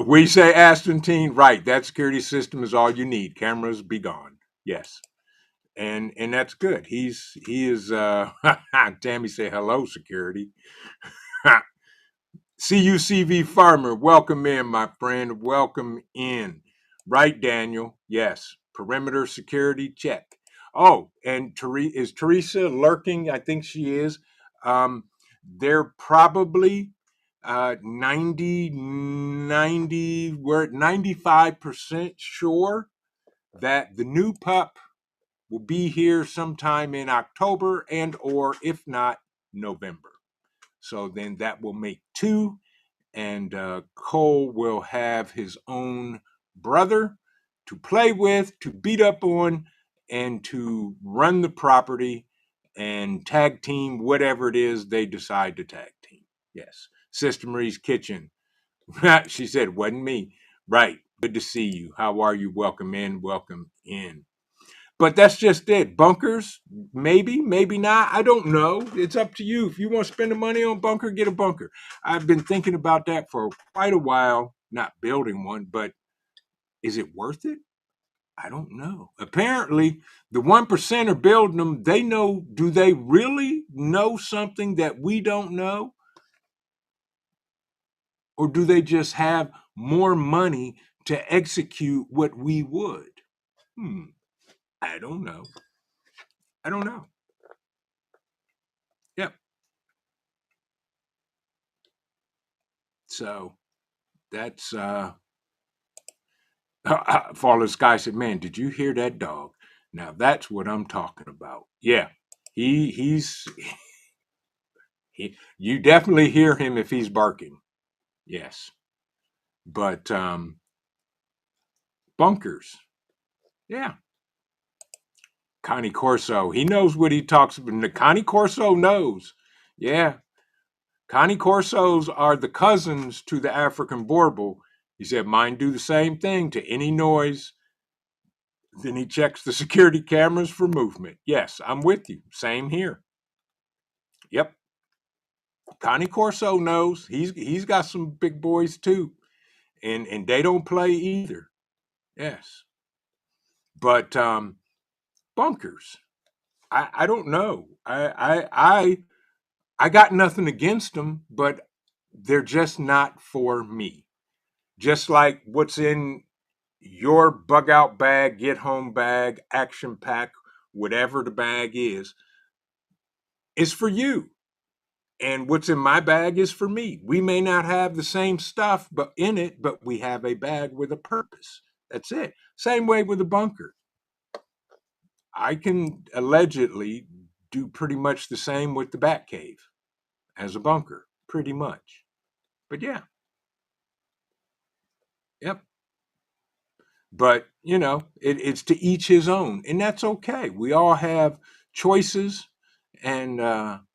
We say Aston, right? That security system is all you need. Cameras be gone. Yes. And that's good. He is Tammy say hello, security. CUCV Farmer, welcome in, my friend. Welcome in. Right, Daniel? Yes. Perimeter security check. Oh, and is Teresa lurking? I think she is. They're probably 90, we're at 95% sure that the new pup will be here sometime in October and or if not November. So then that will make 2, and Cole will have his own brother to play with, to beat up on, and to run the property and tag team whatever it is they decide to tag team. Yes. Sister Marie's Kitchen. She said, wasn't me. Right. Good to see you. How are you? Welcome in. Welcome in. But that's just it. Bunkers, maybe, maybe not. I don't know. It's up to you. If you want to spend the money on bunker, get a bunker. I've been thinking about that for quite a while, not building one, but is it worth it? I don't know. Apparently, the 1% are building them. They know, do they really know something that we don't know? Or do they just have more money to execute what we would? I don't know. I don't know. Yep. So that's Fallen Sky said, "Man, did you hear that dog? Now that's what I'm talking about." Yeah, he's you definitely hear him if he's barking. Yes, but bunkers. Yeah, Connie Corso. He knows what he talks about. Connie Corso knows. Yeah, Connie Corsos are the cousins to the African Bourbon. He said, "Mine do the same thing to any noise Then he checks the security cameras for movement. Yes, I'm with you. Same here. Yep. Connie Corso knows he's got some big boys too, and they don't play either. Yes, but bunkers. I don't know. I got nothing against them, but they're just not for me. Just like what's in your bug out bag, get home bag, action pack, whatever the bag is for you. And what's in my bag is for me. We may not have the same stuff but in it, but we have a bag with a purpose. That's it. Same way with a bunker. I can allegedly do pretty much the same with the bat cave as a bunker, pretty much. But yeah, yep. But it's to each his own, and that's okay. We all have choices, and um,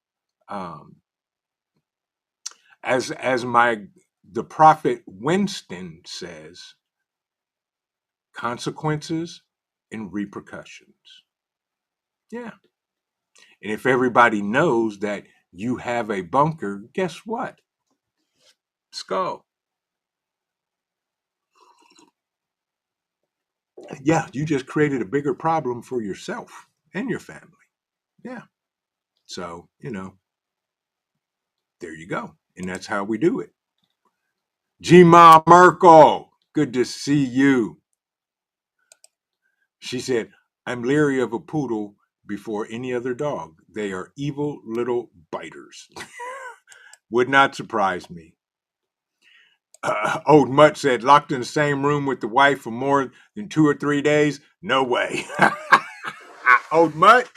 as the prophet Winston says, consequences and repercussions. Yeah. And if everybody knows that you have a bunker, guess what? Skull. Yeah, you just created a bigger problem for yourself and your family. Yeah. So, there you go. And that's how we do it. G-Ma Merkel, good to see you. She said, I'm leery of a poodle before any other dog. They are evil little biters. Would not surprise me. Old Mutt said, locked in the same room with the wife for more than 2 or 3 days? No way. Old Mutt,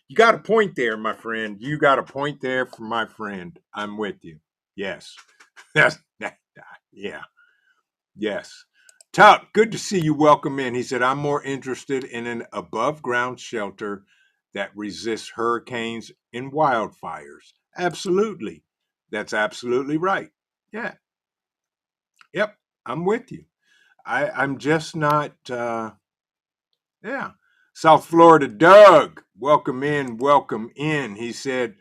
you got a point there, my friend. You got a point there for my friend. I'm with you. Yes. Yeah. Yes. Tuck, good to see you. Welcome in. He said, I'm more interested in an above ground shelter that resists hurricanes and wildfires. Absolutely. That's absolutely right. Yeah. Yep. I'm with you. I'm just not, yeah. South Florida, Doug, welcome in. Welcome in. He said,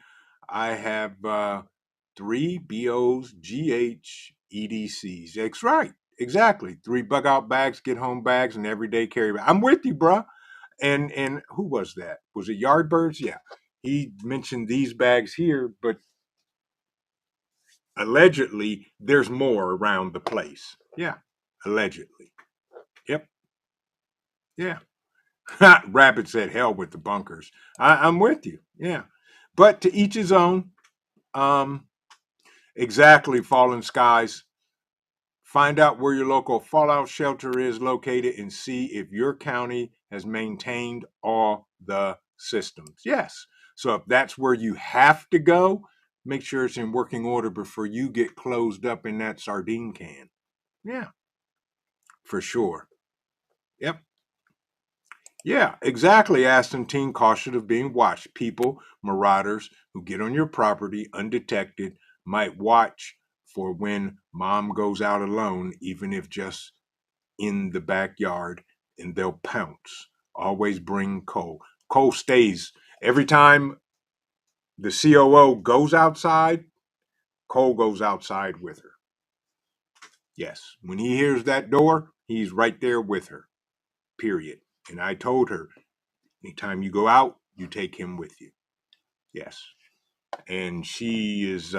I have 3 BOs, GH, EDCs. That's right. Exactly. 3 bug out bags, get home bags, and everyday carry bag. I'm with you, bro. And who was that? Was it Yardbirds? Yeah. He mentioned these bags here, but allegedly there's more around the place. Yeah. Allegedly. Yep. Yeah. Rabbit said, hell with the bunkers. I'm with you. Yeah. But to each his own. Um, exactly, Fallen Skies. Find out where your local fallout shelter is located and see if your county has maintained all the systems. Yes. So if that's where you have to go, make sure it's in working order before you get closed up in that sardine can. Yeah, for sure. Yep. Yeah, exactly, Aston. Teen, caution of being watched. People, marauders who get on your property undetected might watch for when mom goes out alone, even if just in the backyard, and they'll pounce. Always bring Cole. Cole stays. Every time the COO goes outside, Cole goes outside with her. Yes, when he hears that door, he's right there with her, period. And I told her, anytime you go out, you take him with you. Yes. And she is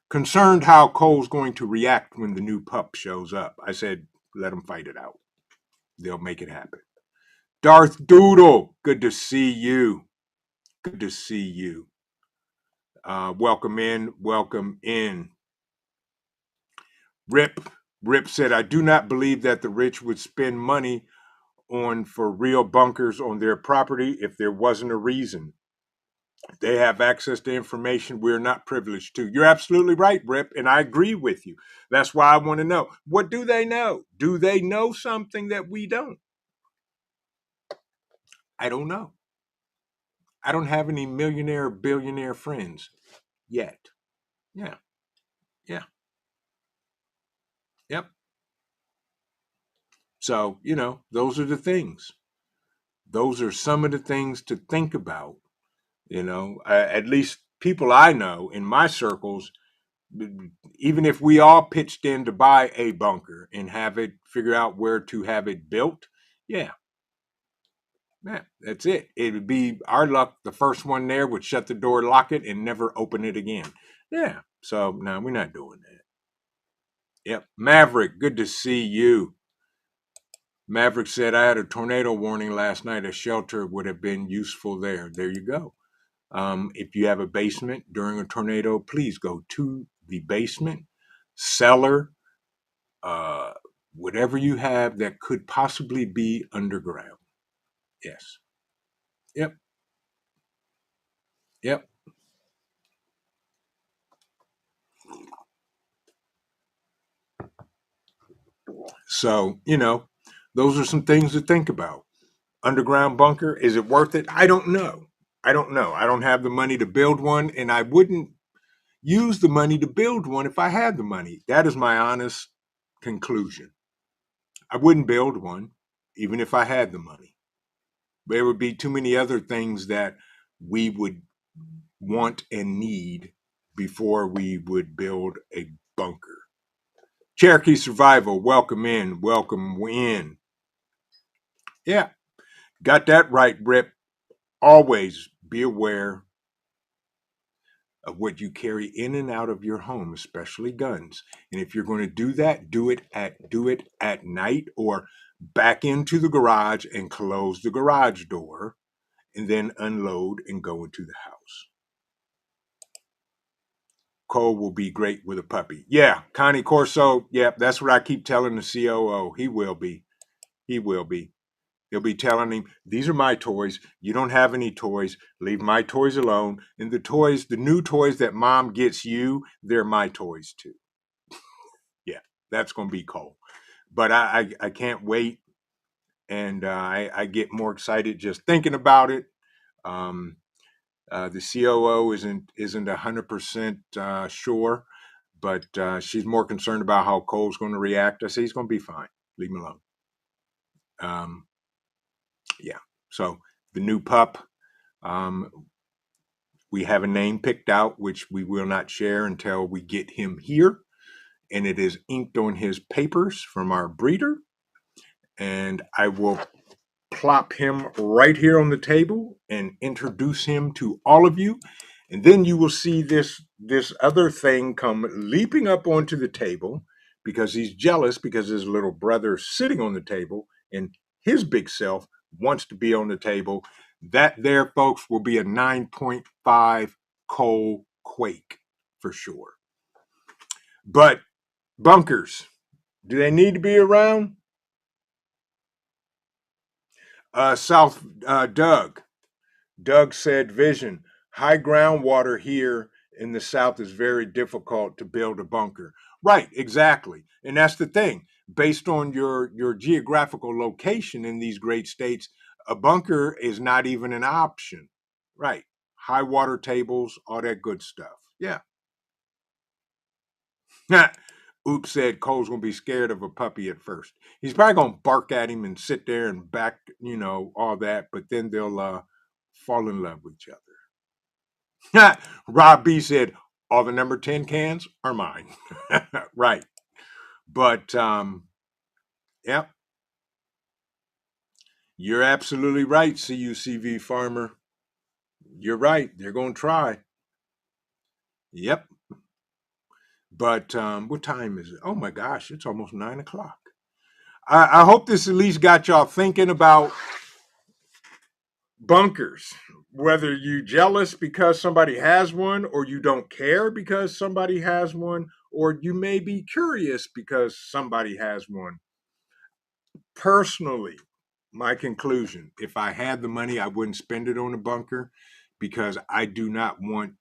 concerned how Cole's going to react when the new pup shows up. I said, let him fight it out. They'll make it happen. Darth Doodle, good to see you. Good to see you. Welcome in. Welcome in. Rip said, I do not believe that the rich would spend money on for real bunkers on their property if there wasn't a reason. They have access to information we're not privileged to. You're absolutely right, Rip, and I agree with you. That's why I want to know. What do they know? Do they know something that we don't? I don't know. I don't have any millionaire, billionaire friends yet. Yeah. Yeah. Yep. So, those are the things. Those are some of the things to think about. At least people I know in my circles, even if we all pitched in to buy a bunker and have it figure out where to have it built, yeah, man, that's it. It would be our luck. The first one there would shut the door, lock it, and never open it again. Yeah. So no, we're not doing that. Yep. Maverick, good to see you. Maverick said, I had a tornado warning last night. A shelter would have been useful there. There you go. If you have a basement during a tornado, please go to the basement, cellar, uh, whatever you have that could possibly be underground. Yes. Yep. Yep. So, those are some things to think about. Underground bunker, is it worth it? I don't know. I don't know. I don't have the money to build one, and I wouldn't use the money to build one if I had the money. That is my honest conclusion. I wouldn't build one, even if I had the money. There would be too many other things that we would want and need before we would build a bunker. Cherokee Survival, welcome in, welcome in. Yeah, got that right, Rip. Always be aware of what you carry in and out of your home, especially guns. And if you're going to do that, do it at night or back into the garage and close the garage door and then unload and go into the house. Cole will be great with a puppy. Yeah, Connie Corso. Yeah, that's what I keep telling the COO. He will be. He will be. They'll be telling him, these are my toys. You don't have any toys. Leave my toys alone. And the new toys that mom gets you, they're my toys too. Yeah, that's going to be Cole. But I can't wait. And I get more excited just thinking about it. The COO isn't 100% sure, but she's more concerned about how Cole's going to react. I say he's going to be fine. Leave him alone. Yeah. So the new pup, we have a name picked out, which we will not share until we get him here. And it is inked on his papers from our breeder. And I will plop him right here on the table and introduce him to all of you. And then you will see this other thing come leaping up onto the table because he's jealous because his little brother's sitting on the table and his big self wants to be on the table. That there, folks, will be a 9.5 Cole Quake for sure. But bunkers, do they need to be around? Doug said, Vision, high groundwater here in the South is very difficult to build a bunker. Right, exactly. And that's the thing. Based on your geographical location in these great states, a bunker is not even an option. Right. High water tables, all that good stuff. Yeah. Oops said Cole's going to be scared of a puppy at first. He's probably going to bark at him and sit there and back, all that, but then they'll fall in love with each other. Rob B said, all the number 10 cans are mine. Right. But, yep. You're absolutely right, CUCV Farmer. You're right. They're going to try. Yep. But what time is it? Oh my gosh, it's almost 9:00. I hope this at least got y'all thinking about bunkers, whether you jealous because somebody has one or you don't care because somebody has one or you may be curious because somebody has one. Personally, my conclusion, if I had the money, I wouldn't spend it on a bunker because I do not want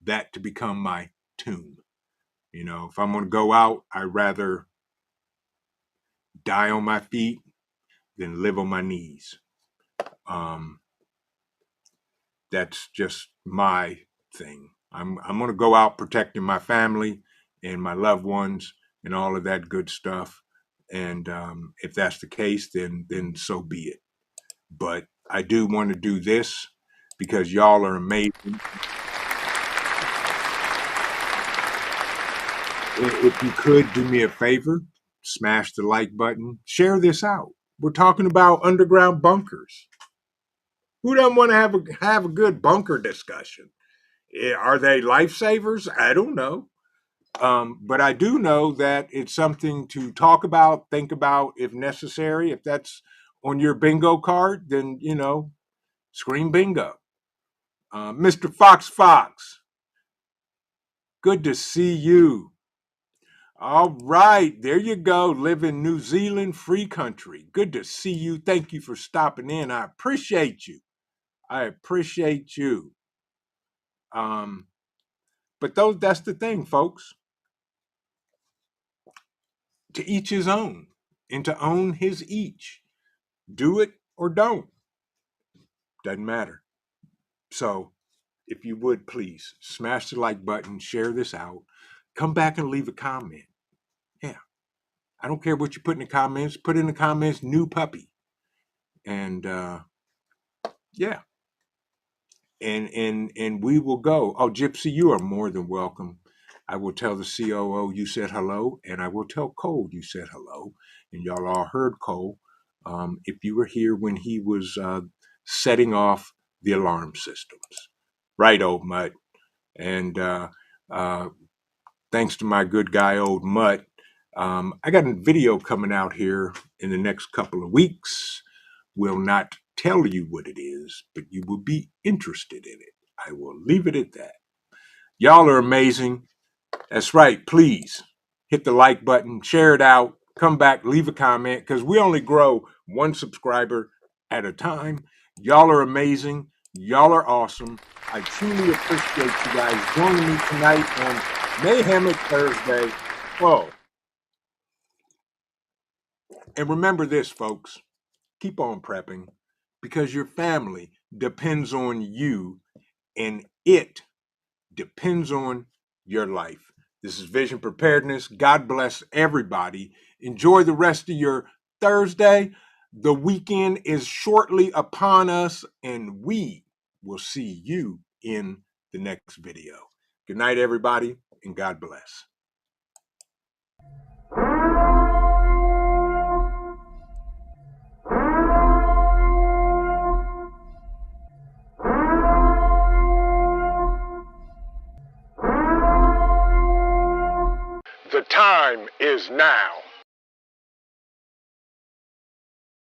that to become my tomb. If I'm going to go out, I'd rather die on my feet than live on my knees. That's just my thing. I'm going to go out protecting my family and my loved ones and all of that good stuff. And if that's the case, then so be it. But I do want to do this because y'all are amazing. If you could do me a favor, smash the like button, share this out. We're talking about underground bunkers. Who doesn't want to have a good bunker discussion? Are they lifesavers? I don't know. But I do know that it's something to talk about, think about if necessary. If that's on your bingo card, then, scream bingo. Mr. Fox, good to see you. All right, there you go. Live in New Zealand, free country. Good to see you. Thank you for stopping in. I appreciate you. But that's the thing, folks. To each his own, and to own his each. Do it or don't. Doesn't matter. So, if you would please smash the like button, share this out, come back and leave a comment. Yeah. I don't care what you put in the comments. Put in the comments, new puppy. And yeah. And we will go. Oh, Gypsy, you are more than welcome. I will tell the COO you said hello, and I will tell Cole you said hello. And y'all all heard Cole. If you were here when he was setting off the alarm systems. Right, old Mutt. And thanks to my good guy, old Mutt, I got a video coming out here in the next couple of weeks. Will not tell you what it is, but you will be interested in it. I will leave it at that. Y'all are amazing. That's right. Please hit the like button, share it out, come back, leave a comment, because we only grow one subscriber at a time. Y'all are amazing. Y'all are awesome. I truly appreciate you guys joining me tonight on Mayhemic Thursday. Whoa. And remember this, folks. Keep on prepping because your family depends on you and it depends on your life. This is Vision Preparedness. God bless everybody. Enjoy the rest of your Thursday. The weekend is shortly upon us, and we will see you in the next video. Good night, everybody, and God bless. The time is now.